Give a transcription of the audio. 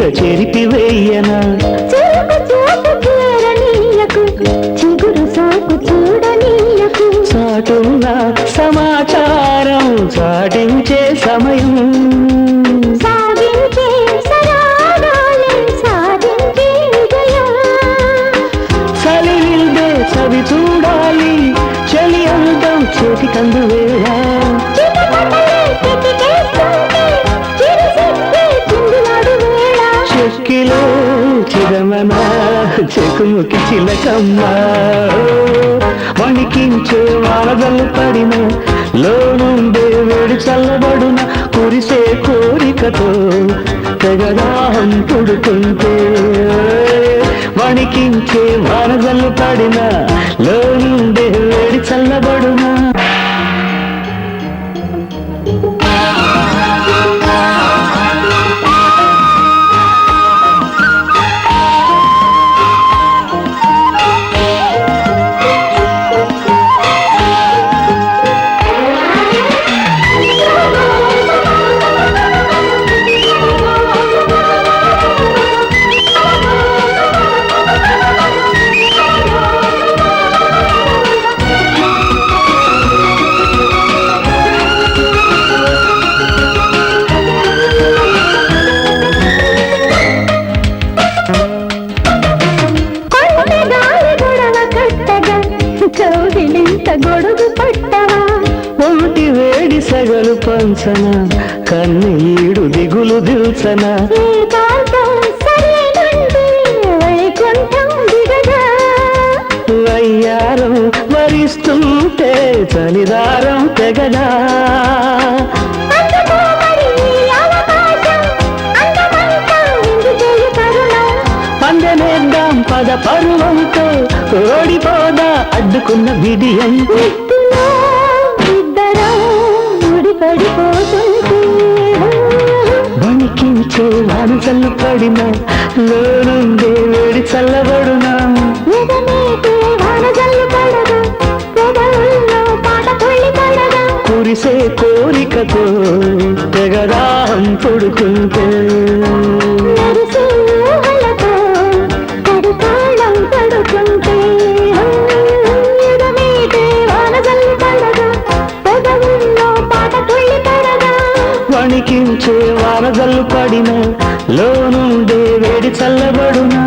ఇంట చెరిపి వేయనా చాటున్న సమాచారం చాటించే సమయం చలివిల్దే చవి చూడాలి చలి అందం చేతి కందు వేళ చెక్కిలో చిరమన చెకుముకి చిలకమ్మ వణికించే వారదలు పడిన లోనుండే వేడి చల్లబడున కురిసే కోరికతో తెగదాహం పుడుతుంటే వణికించే వారదలు పడిన లోనుండే వేడి చల్లబడున గొడుగు పట్టవా ఒంటి వేడి సగలు పంచన కన్నీడు దిగులు దిల్చన వయ్యారం వరిస్తుంటే చలిదారం తెగదా పందనేద్దాం పద పరువంతో ఓడిపోదా అడ్డుకున్న విడియం వణికించే వానసల్లు పడిన లోనుండే వేడి చల్లబడునా కురిసే కోరికతో తెగదాహం పుడుకుంటే వణికించే వానజల్లు పడిన లోనుండే వేడి చల్లబడునా